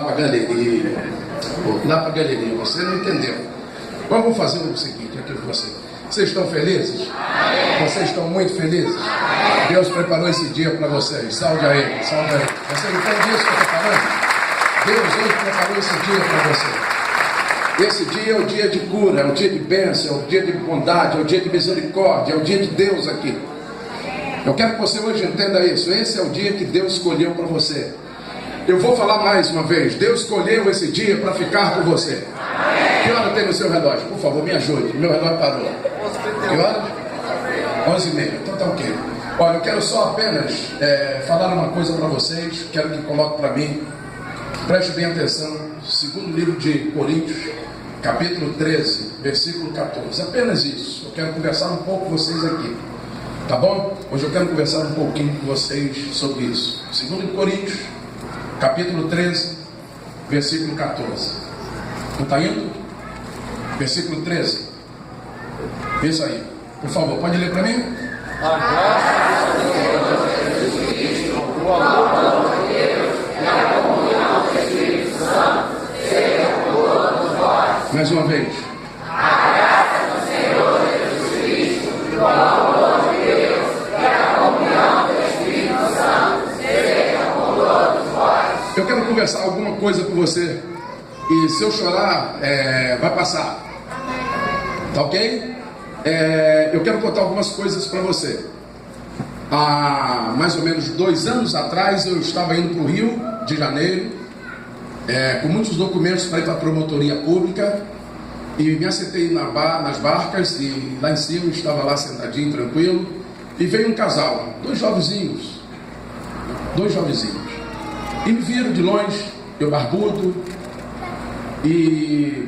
para a galeria. Lá para a galeria, você não entendeu. Vamos fazer o seguinte aqui com você. Vocês estão felizes? Vocês estão muito felizes? Deus preparou esse dia para vocês. Salve a Ele, salve a Ele. Você entende isso que eu estou falando? Deus hoje preparou esse dia para você. Esse dia é o dia de cura, é o dia de bênção, é o dia de bondade, é o dia de misericórdia, é o dia de Deus aqui. Eu quero que você hoje entenda isso. Esse é o dia que Deus escolheu para você. Eu vou falar mais uma vez. Deus escolheu esse dia para ficar com você. Que hora tem no seu relógio? Por favor, me ajude. Meu relógio parou. Que hora? 11h30. Então tá ok. Olha, eu quero só apenas falar uma coisa para vocês. Quero que coloque para mim. Preste bem atenção. Segundo livro de Coríntios, capítulo 13, versículo 14. Apenas isso. Eu quero conversar um pouco com vocês aqui. Tá bom? Hoje eu quero conversar um pouquinho com vocês sobre isso. Segundo Coríntios, capítulo 13, versículo 14. Não está indo? Versículo 13. Isso aí. Por favor, pode ler para mim? A graça de Cristo, o amor de Deus e a comunhão do Espírito Santo seja com todos nós. Mais uma vez. A graça do Senhor Jesus Cristo, o amor de Deus e a comunhão do Espírito Santo seja com todos nós. Eu quero conversar alguma coisa com você. E se eu chorar, vai passar. Tá ok? Eu quero contar algumas coisas para você. Há mais ou menos 2 anos atrás, eu estava indo para o Rio de Janeiro, com muitos documentos para ir para a promotoria pública, e me assentei nas barcas, e lá em cima eu estava lá sentadinho, tranquilo, e veio um casal, dois jovenzinhos, e me viram de longe, eu barbudo, e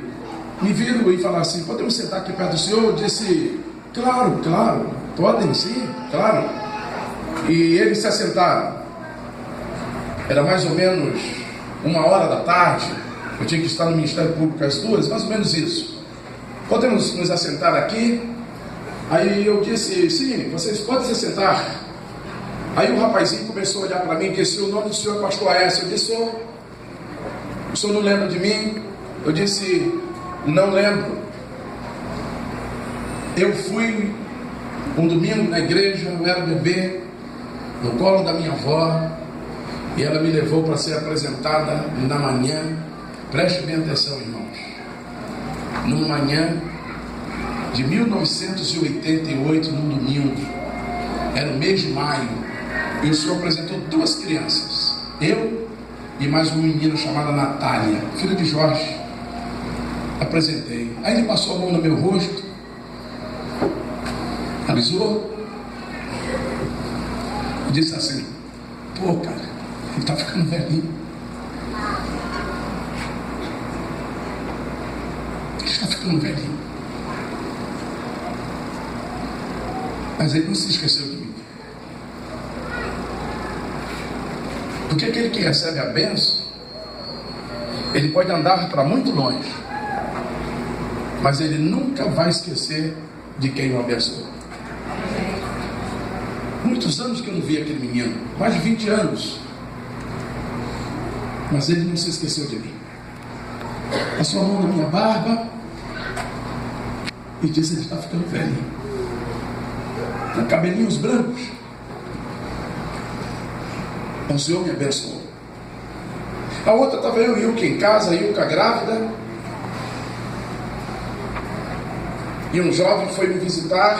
me viram e falaram assim: podemos sentar aqui perto do senhor? Eu disse: claro, podem sim, claro. E eles se assentaram. Era mais ou menos 1h da tarde. Eu tinha que estar no Ministério Público às 2h, mais ou menos isso. Podemos nos assentar aqui? Aí eu disse: sim, vocês podem se assentar. Aí o rapazinho começou a olhar para mim e disse: o nome do senhor é pastor Aécio. Eu disse: o senhor não lembra de mim? Eu disse: não lembro. Eu fui um domingo na igreja, eu era bebê, no colo da minha avó, e ela me levou para ser apresentada na manhã. Preste bem atenção, irmãos. Numa manhã de 1988, num domingo, era o mês de maio, e o senhor apresentou 2 crianças, eu e mais uma menina chamada Natália, filha de Jorge. Apresentei. Aí ele passou a mão no meu rosto, alisou e disse assim: pô, cara, ele está ficando velhinho. Ele está ficando velhinho. Mas ele não se esqueceu de mim. Porque aquele que recebe a bênção, ele pode andar para muito longe, mas ele nunca vai esquecer de quem o abençoou. Muitos anos que eu não vi aquele menino, mais de 20 anos, mas ele não se esqueceu de mim. Passou a mão na minha barba e disse: ele está ficando velhinho, com cabelinhos brancos. O Senhor me abençoou. A outra estava eu e Ilka em casa, Ilka grávida, e um jovem foi me visitar,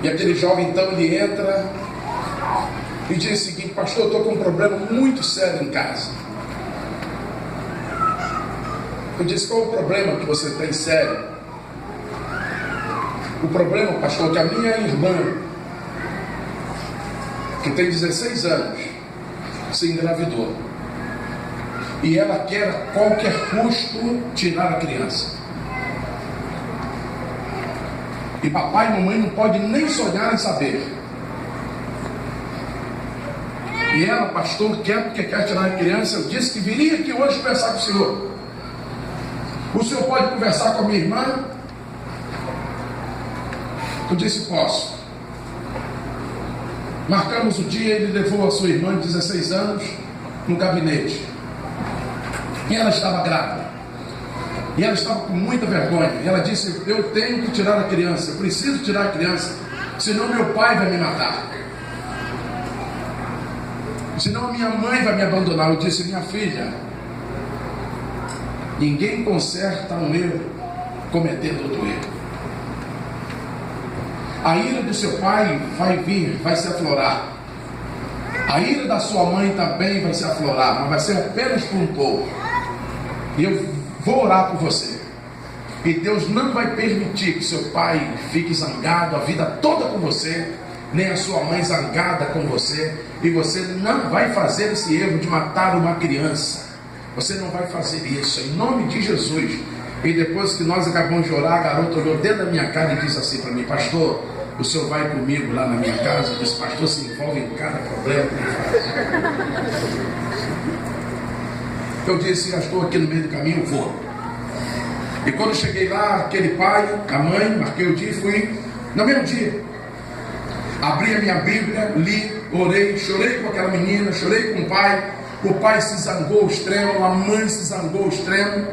e aquele jovem então ele entra e diz o seguinte: pastor, eu estou com um problema muito sério em casa. Eu disse: qual o problema que você tem sério? O problema, pastor, é que a minha irmã, que tem 16 anos, se engravidou, e ela quer a qualquer custo tirar a criança. E papai e mamãe não podem nem sonhar em saber. E ela, pastor, quer porque quer tirar a criança. Eu disse que viria aqui hoje conversar com o senhor. O senhor pode conversar com a minha irmã? Eu disse: posso. Marcamos o dia, ele levou a sua irmã de 16 anos no gabinete. E ela estava grávida. E ela estava com muita vergonha. E ela disse: eu tenho que tirar a criança, eu preciso tirar a criança, senão meu pai vai me matar, senão a minha mãe vai me abandonar. Eu disse: minha filha, ninguém conserta um erro cometendo outro erro. A ira do seu pai vai vir, vai se aflorar. A ira da sua mãe também vai se aflorar, mas vai ser apenas por um pouco. E eu vou orar por você. E Deus não vai permitir que seu pai fique zangado a vida toda com você, nem a sua mãe zangada com você. E você não vai fazer esse erro de matar uma criança. Você não vai fazer isso, em nome de Jesus. E depois que nós acabamos de orar, a garota olhou dentro da minha cara e disse assim para mim: pastor, o senhor vai comigo lá na minha casa? Eu disse: pastor se envolve em cada problema que faz. Eu disse: eu estou aqui no meio do caminho, eu vou. E quando cheguei lá, aquele pai, a mãe, marquei o dia e fui no mesmo dia. Abri a minha Bíblia, li, orei, chorei com aquela menina, chorei com o pai. O pai se zangou ao extremo, a mãe se zangou ao extremo.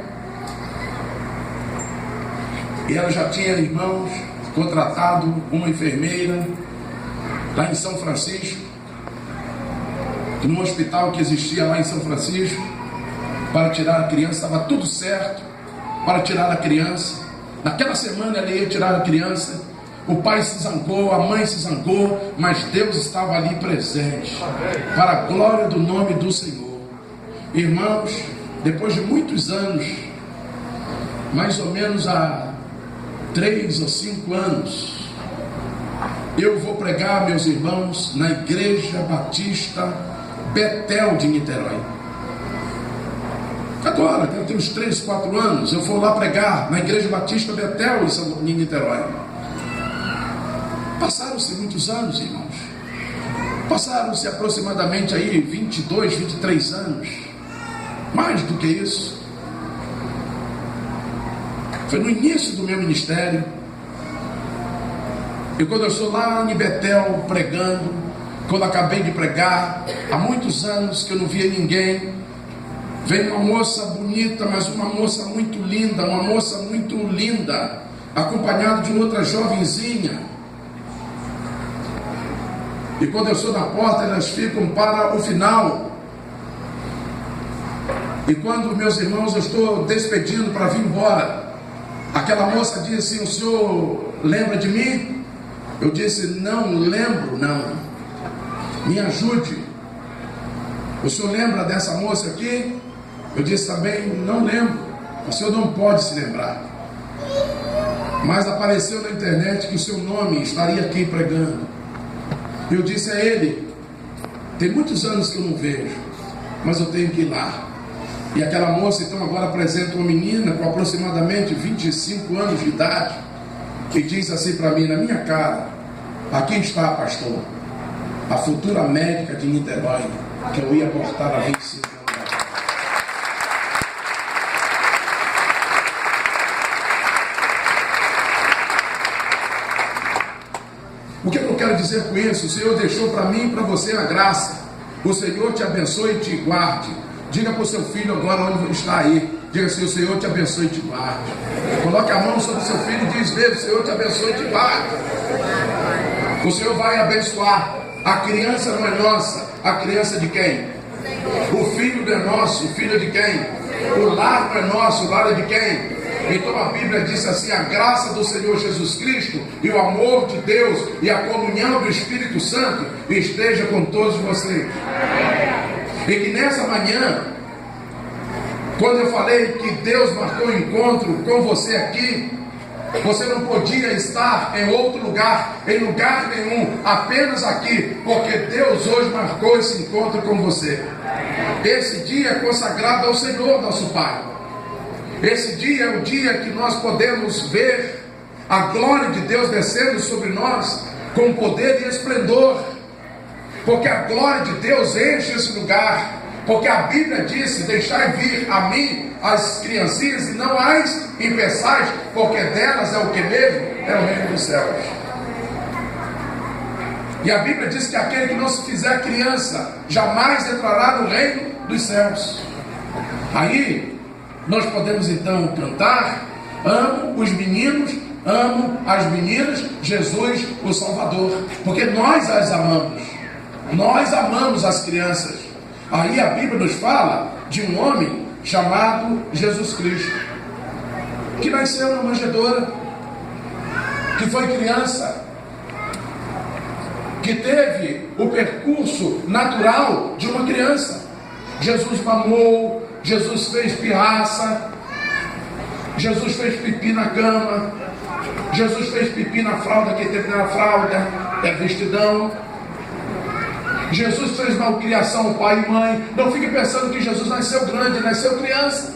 E ela já tinha, irmãos, contratado uma enfermeira lá em São Francisco, num hospital que existia lá em São Francisco, para tirar a criança. Estava tudo certo para tirar a criança. Naquela semana ela ia tirar a criança. O pai se zangou, a mãe se zangou, mas Deus estava ali presente, para a glória do nome do Senhor. Irmãos, depois de muitos anos, mais ou menos há 3 ou 5 anos, eu vou pregar, meus irmãos, na Igreja Batista Betel de Niterói. Agora, tem uns 3, 4 anos, eu vou lá pregar na Igreja Batista Betel em Niterói. Passaram-se muitos anos, irmãos. Passaram-se aproximadamente aí 22, 23 anos. Mais do que isso. Foi no início do meu ministério. E quando eu estou lá em Betel pregando, quando acabei de pregar, há muitos anos que eu não via ninguém, veio uma moça bonita, mas uma moça muito linda, acompanhada de outra jovenzinha. E quando eu estou na porta, elas ficam para o final. E quando, meus irmãos, eu estou despedindo para vir embora, aquela moça disse: o senhor lembra de mim? Eu disse: não lembro, não. Me ajude. O senhor lembra dessa moça aqui? Eu disse também: não lembro. O senhor não pode se lembrar. Mas apareceu na internet que o seu nome estaria aqui pregando. Eu disse a ele: tem muitos anos que eu não vejo, mas eu tenho que ir lá. E aquela moça então agora apresenta uma menina com aproximadamente 25 anos de idade, que diz assim para mim, na minha cara: aqui está, pastor, a futura médica de Niterói, que eu ia abortar há 25 anos. O que eu quero dizer com isso? O Senhor deixou para mim e para você a graça. O Senhor te abençoe e te guarde. Diga para o seu filho agora onde está aí. Diga assim: o Senhor te abençoe e te guarde. Coloque a mão sobre o seu filho e diz nele: o Senhor te abençoe e te guarde. O Senhor vai abençoar. A criança não é nossa. A criança é de quem? O filho não é nosso. O filho é de quem? O lar não é nosso. O lar é de quem? Então a Bíblia diz assim: a graça do Senhor Jesus Cristo e o amor de Deus e a comunhão do Espírito Santo esteja com todos vocês. E que nessa manhã, quando eu falei que Deus marcou um encontro com você aqui, você não podia estar em outro lugar, em lugar nenhum, apenas aqui, porque Deus hoje marcou esse encontro com você. Esse dia é consagrado ao Senhor nosso Pai. Esse dia é o dia que nós podemos ver a glória de Deus descendo sobre nós com poder e esplendor, porque a glória de Deus enche esse lugar, porque a Bíblia disse: deixai vir a mim as criancinhas e não as impeçais, porque delas é o que mesmo? É o reino dos céus. E a Bíblia diz que aquele que não se fizer criança jamais entrará no reino dos céus. Aí nós podemos então cantar: amo os meninos, amo as meninas, Jesus o Salvador, porque nós as amamos, nós amamos as crianças. Aí a Bíblia nos fala de um homem chamado Jesus Cristo, que nasceu numa manjedoura, que foi criança, que teve o percurso natural de uma criança. Jesus mamou, Jesus fez pirraça, Jesus fez pipi na cama, Jesus fez pipi na fralda, que teve na fralda, é vestidão. Jesus fez malcriação, pai e mãe. Não fique pensando que Jesus nasceu grande, nasceu criança.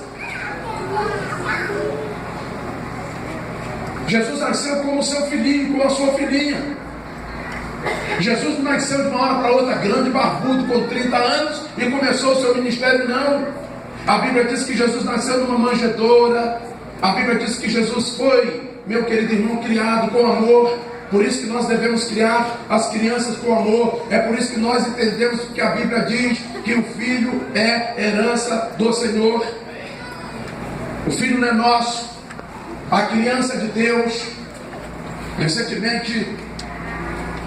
Jesus nasceu como seu filhinho, como a sua filhinha. Jesus não nasceu de uma hora para outra grande, barbudo, com 30 anos e começou o seu ministério, não. A Bíblia diz que Jesus nasceu numa manjedoura. A Bíblia diz que Jesus foi, meu querido irmão, criado com amor. Por isso que nós devemos criar as crianças com amor. É por isso que nós entendemos que a Bíblia diz que o filho é herança do Senhor. O filho não é nosso, a criança é de Deus. Recentemente,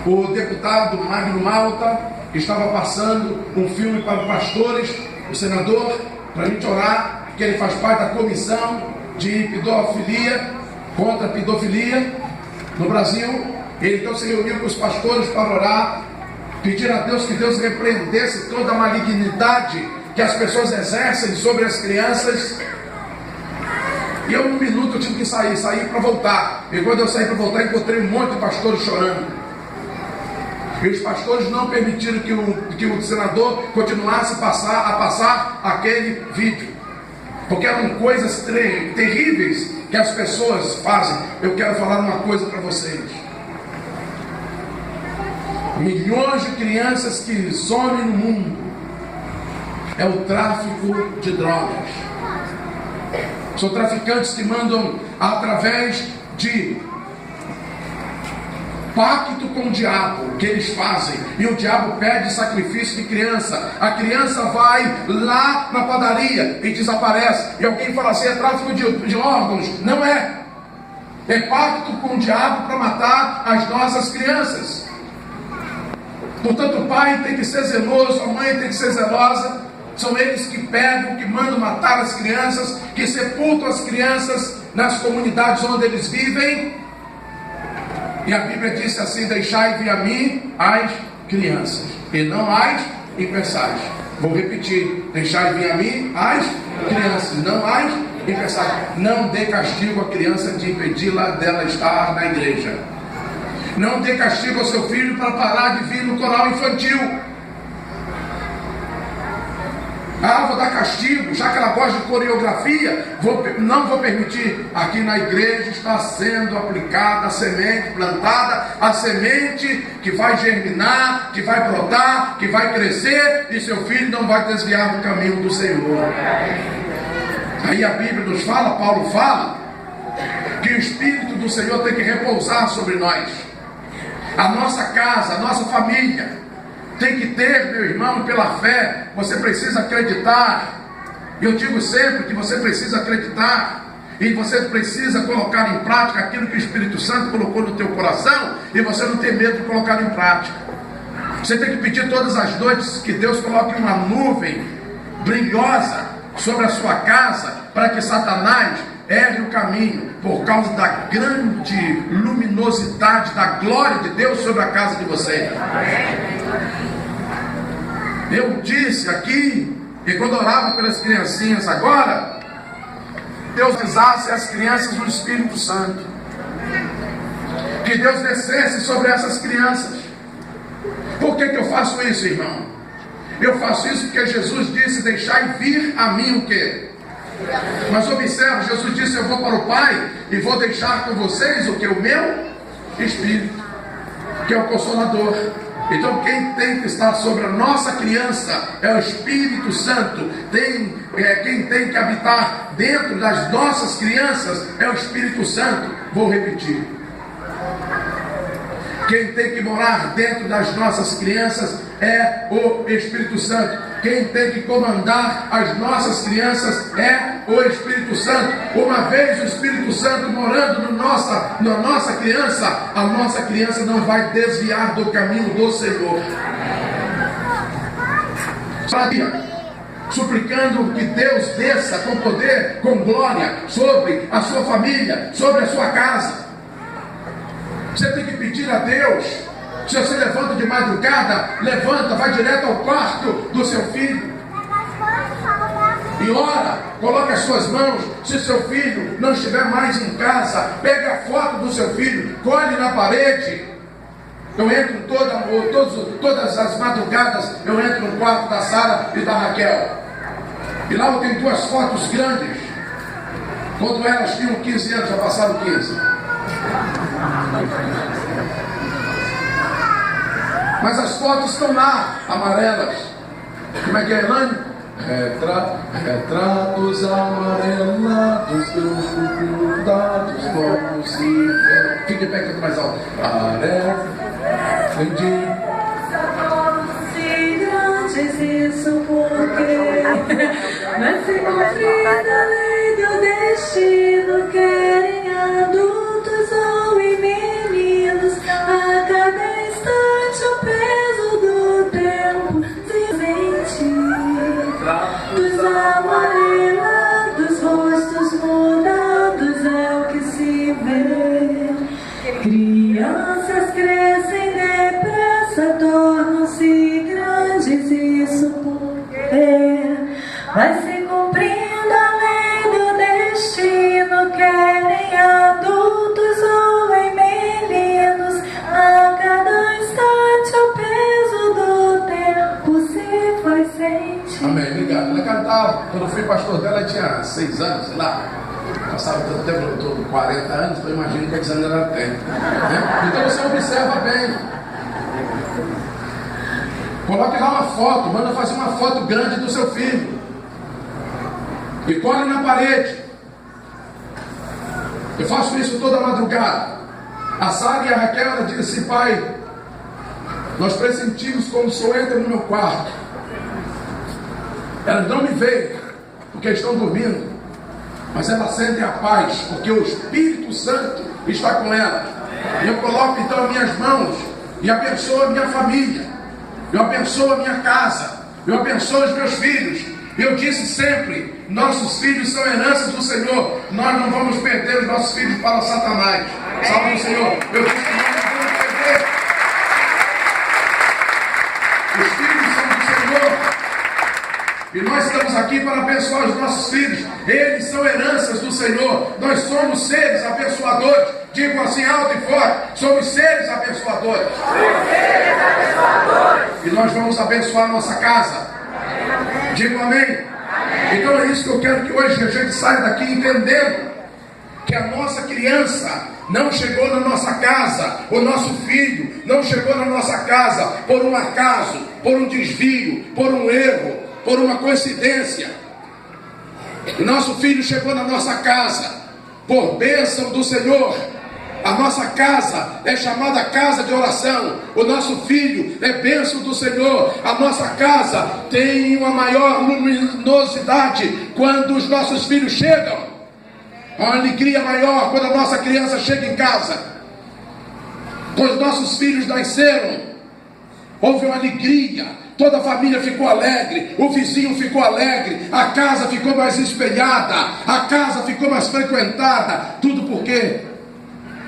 o deputado Magno Malta estava passando um filme para os pastores, o senador, para a gente orar, que ele faz parte da comissão de pedofilia, contra a pedofilia no Brasil. Ele então se reuniu com os pastores para orar, pedir a Deus que Deus repreendesse toda a malignidade que as pessoas exercem sobre as crianças. E eu, num minuto, eu tive que sair para voltar. E quando eu saí para voltar, encontrei um monte de pastores chorando. E os pastores não permitiram que o senador continuasse a passar aquele vídeo, porque eram coisas terríveis que as pessoas fazem. Eu quero falar uma coisa para vocês: milhões de crianças que somem no mundo é o tráfico de drogas. São traficantes que mandam através de pacto com o diabo que eles fazem, e o diabo pede sacrifício de criança. A criança vai lá na padaria e desaparece, e alguém fala assim: é tráfico de órgãos. Não é. É pacto com o diabo para matar as nossas crianças. Portanto, o pai tem que ser zeloso, a mãe tem que ser zelosa. São eles que pegam, que mandam matar as crianças, que sepultam as crianças nas comunidades onde eles vivem. E a Bíblia disse assim: deixai vir a mim as crianças, e não as impensáveis. Vou repetir: deixai vir a mim as crianças, não as impensáveis. Não dê castigo à criança de impedi-la dela estar na igreja. Não dê castigo ao seu filho para parar de vir no coral infantil. Ah, vou dar castigo, já que ela gosta de coreografia, não vou permitir. Aqui na igreja está sendo aplicada a semente, plantada a semente que vai germinar, que vai brotar, que vai crescer, e seu filho não vai desviar do caminho do Senhor. Aí a Bíblia nos fala, Paulo fala, que o Espírito do Senhor tem que repousar sobre nós. A nossa casa, a nossa família tem que ter, meu irmão, pela fé. Você precisa acreditar. Eu digo sempre que você precisa acreditar, e você precisa colocar em prática aquilo que o Espírito Santo colocou no teu coração, e você não tem medo de colocar em prática. Você tem que pedir todas as noites que Deus coloque uma nuvem brilhosa sobre a sua casa, para que Satanás erre o caminho, por causa da grande luminosidade da glória de Deus sobre a casa de vocês. Eu disse aqui, e quando orava pelas criancinhas agora, Deus usasse as crianças do Espírito Santo, que Deus descesse sobre essas crianças. Por que eu faço isso, irmão? Eu faço isso porque Jesus disse: deixai vir a mim o quê? Mas observa, Jesus disse: eu vou para o Pai e vou deixar com vocês o que? O meu Espírito, que é o Consolador. Então quem tem que estar sobre a nossa criança é o Espírito Santo. Quem tem que habitar dentro das nossas crianças é o Espírito Santo. Vou repetir: quem tem que morar dentro das nossas crianças é o Espírito Santo. quem tem que comandar as nossas crianças é o Espírito Santo. Uma vez o Espírito Santo morando na nossa criança, a nossa criança não vai desviar do caminho do Senhor. Suplicando que Deus desça com poder, com glória, sobre a sua família, sobre a sua casa. Você tem que pedir a Deus. Se você levanta de madrugada, levanta, vai direto ao quarto do seu filho e ora, coloca as suas mãos. Se seu filho não estiver mais em casa, pega a foto do seu filho, colhe na parede. Eu entro todas as madrugadas, eu entro no quarto da Sara e da Raquel, e lá eu tenho duas fotos grandes, quando elas tinham 15 anos, já passaram 15. Mas as fotos estão lá, amarelas. Como é que é, Elaine? Retratos amarelados, teus dificuldades, como se ver. Fique de pé que eu tô mais alto. Entendi. Isso porque mas se cumprida a lei do destino, querem adultos ou meninos, a cada instante o peso do tempo presente, dos amarelados, rostos mudados é o que se vê. Crianças crescem depressa, tornam-se grandes, isso porque vai se cumprindo a lei do destino, querem adultos ou meninos, a cada instante o peso do tempo se faz sentir. Amém, obrigado. Ela cantava, quando eu fui pastor dela, ela tinha 6 anos, sei lá. Passava tanto tempo, eu estou com 40 anos, então imagino quantos anos ela tem. Né? Então você observa bem. Coloque lá uma foto, manda fazer uma foto grande do seu filho e colhe na parede. Eu faço isso toda madrugada. A Sara e a Raquel, ela diz assim: pai, nós pressentimos quando o senhor entra no meu quarto. Elas não me veem porque estão dormindo, mas elas sentem a paz porque o Espírito Santo está com elas. E eu coloco então as minhas mãos e abençoo a minha família, eu abençoo a minha casa, eu abençoo os meus filhos. Eu disse sempre: nossos filhos são heranças do Senhor, nós não vamos perder os nossos filhos para Satanás. Salve o Senhor. Eu disse que nós não vamos perder. Os filhos são do Senhor e nós estamos aqui para abençoar os nossos filhos. Eles são heranças do Senhor. Nós somos seres abençoadores. Digo assim alto e forte: somos seres abençoadores. E nós vamos abençoar a nossa casa. Digo amém. Então é isso que eu quero que hoje a gente saia daqui entendendo que a nossa criança não chegou na nossa casa, o nosso filho não chegou na nossa casa por um acaso, por um desvio, por um erro, por uma coincidência. O nosso filho chegou na nossa casa por bênção do Senhor. A nossa casa é chamada casa de oração. O nosso filho é bênção do Senhor. A nossa casa tem uma maior luminosidade quando os nossos filhos chegam. Uma alegria maior quando a nossa criança chega em casa. Quando os nossos filhos nasceram, houve uma alegria. Toda a família ficou alegre, o vizinho ficou alegre, a casa ficou mais espelhada, a casa ficou mais frequentada. Tudo porque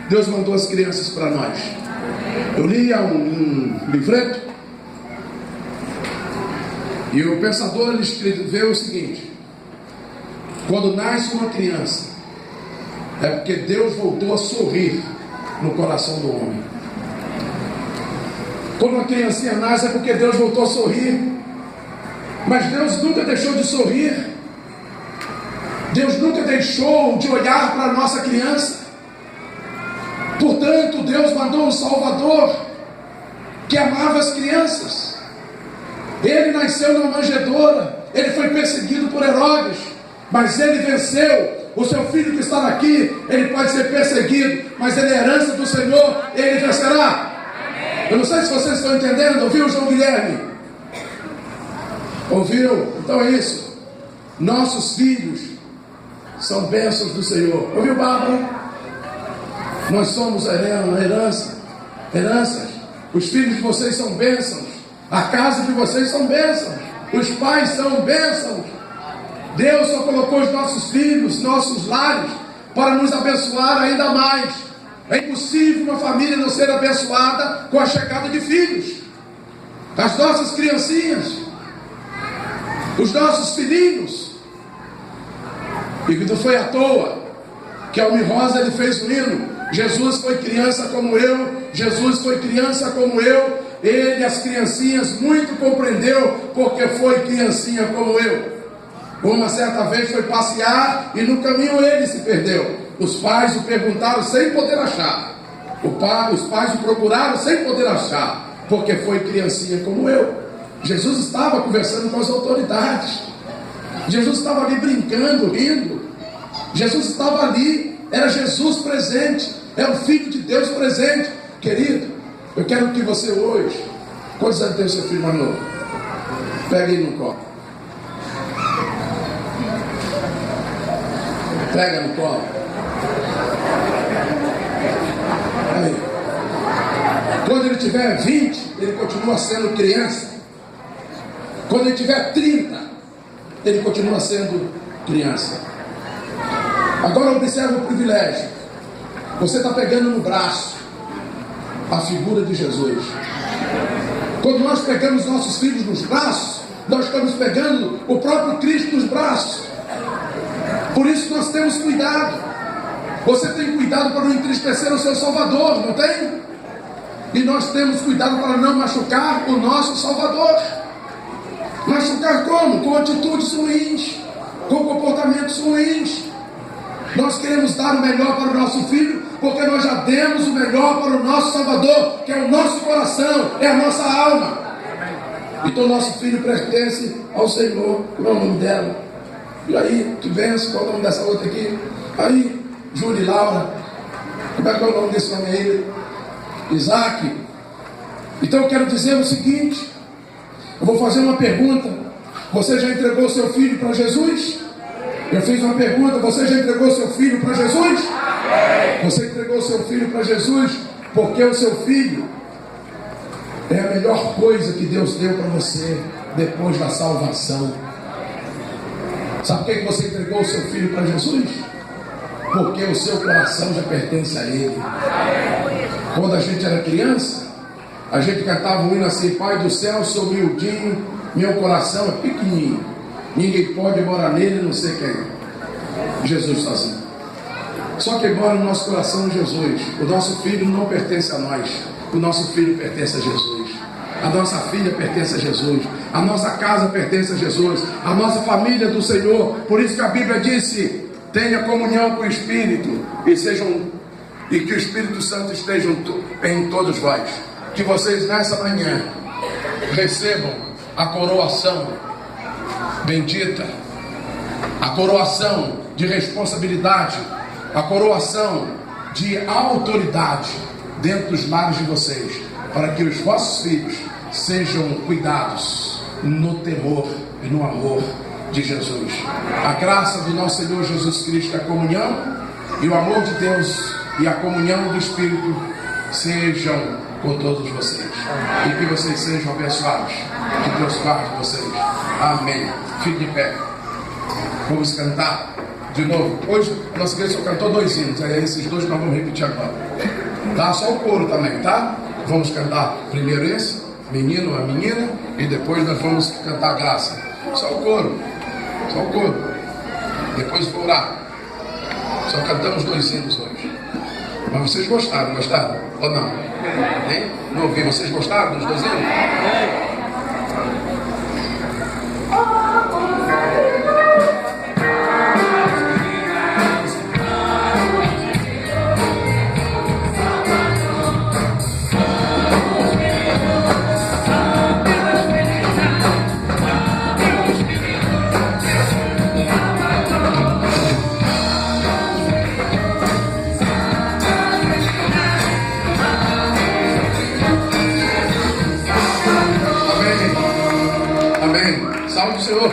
Deus mandou as crianças para nós. Eu lia um livreto e o pensador ele escreveu o seguinte: quando nasce uma criança, é porque Deus voltou a sorrir no coração do homem. Quando uma criancinha nasce é porque Deus voltou a sorrir. Mas Deus nunca deixou de sorrir. Deus nunca deixou de olhar para a nossa criança. Portanto, Deus mandou um Salvador que amava as crianças. Ele nasceu numa manjedoura. Ele foi perseguido por Herodes, mas ele venceu. O seu filho que está aqui, ele pode ser perseguido, mas ele é herança do Senhor, ele vencerá. Eu não sei se vocês estão entendendo. Ouviu, João Guilherme? Ouviram? Então é isso. Nossos filhos são bênçãos do Senhor. Ouviu, Bárbara? Nós somos heranças. Os filhos de vocês são bênçãos. A casa de vocês são bênçãos. Os pais são bênçãos. Deus só colocou os nossos filhos, nossos lares, para nos abençoar ainda mais. É impossível uma família não ser abençoada com a chegada de filhos. As nossas criancinhas, os nossos filhinhos. E não foi à toa que Almi Rosa ele fez um hino. Jesus foi criança como eu, Jesus foi criança como eu. Ele, as criancinhas, muito compreendeu, porque foi criancinha como eu. Uma certa vez foi passear e no caminho ele se perdeu. Os pais o perguntaram sem poder achar. Os pais o procuraram sem poder achar, porque foi criancinha como eu. Jesus estava conversando com as autoridades. Jesus estava ali brincando, rindo. Jesus estava ali, era Jesus presente, é o Filho de Deus presente. Querido, eu quero que você hoje, quantos anos tem o seu filho mais novo? Pega ele no colo. Pega no colo. Aí. Quando ele tiver 20, ele continua sendo criança. Quando ele tiver 30, ele continua sendo criança. Agora observe o privilégio. Você está pegando no braço a figura de Jesus. Quando nós pegamos nossos filhos nos braços, nós estamos pegando o próprio Cristo nos braços. Por isso nós temos cuidado. Você tem cuidado para não entristecer o seu Salvador, não tem? E nós temos cuidado para não machucar o nosso Salvador. Machucar como? Com atitudes ruins, com comportamentos ruins. Nós queremos dar o melhor para o nosso filho, porque nós já demos o melhor para o nosso Salvador, que é o nosso coração, é a nossa alma. Então nosso filho pertence ao Senhor. Qual é o nome dela? E aí, que benção, qual é o nome dessa outra aqui? Aí, Júlia e Laura. Como é que é o nome desse homem aí? Isaac. Então eu quero dizer o seguinte. Eu vou fazer uma pergunta. Você já entregou seu filho para Jesus? Eu fiz uma pergunta. Você já entregou seu filho para Jesus? Você entregou seu filho para Jesus porque o seu filho é a melhor coisa que Deus deu para você depois da salvação. Sabe por que você entregou o seu filho para Jesus? Porque o seu coração já pertence a Ele. Quando a gente era criança, a gente cantava um hino assim: Pai do céu, sou miudinho, meu coração é pequenininho, ninguém pode morar nele, não sei quem. Jesus sozinho. Só que mora no nosso coração Jesus. O nosso filho não pertence a nós, o nosso filho pertence a Jesus. A nossa filha pertence a Jesus. A nossa casa pertence a Jesus. A nossa família do Senhor. Por isso que a Bíblia disse: tenha comunhão com o Espírito e que o Espírito Santo esteja em todos vós. Que vocês nessa manhã recebam a coroação bendita, a coroação de responsabilidade, a coroação de autoridade dentro dos lares de vocês, para que os vossos filhos sejam cuidados no temor e no amor de Jesus. A graça do nosso Senhor Jesus Cristo, a comunhão e o amor de Deus e a comunhão do Espírito sejam com todos vocês, e que vocês sejam abençoados. Que Deus guarde vocês. Amém. Fique de pé. Vamos cantar de novo. Hoje a nossa igreja só cantou 2 hinos, é esses 2 nós vamos repetir agora, tá? Só o coro também, tá? Vamos cantar primeiro esse, menino, a menina, e depois nós vamos cantar a graça. Só o coro. Só o coro. Depois vou orar. Só cantamos 2 hinos hoje. Mas vocês gostaram ou não? Hein? Não ouvi. Vocês gostaram dos 2 hinos? Salve o Senhor.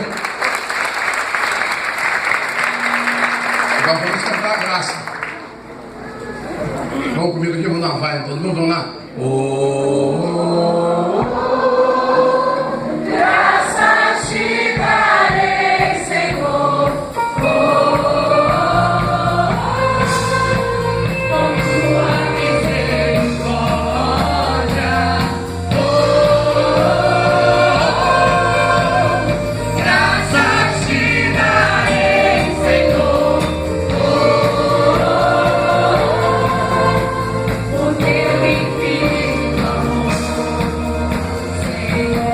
Agora vamos cantar a graça. Vamos comigo aqui, vamos dar uma vai, todo mundo, vamos lá. Graças te darei, Senhor, por tua misericórdia. Graças te darei, Senhor, por teu infinito amor, Senhor.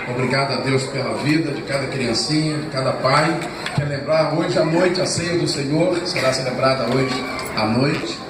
Obrigado a Deus pela vida de cada criancinha, de cada pai. Quer lembrar, hoje à noite a ceia do Senhor será celebrada hoje à noite.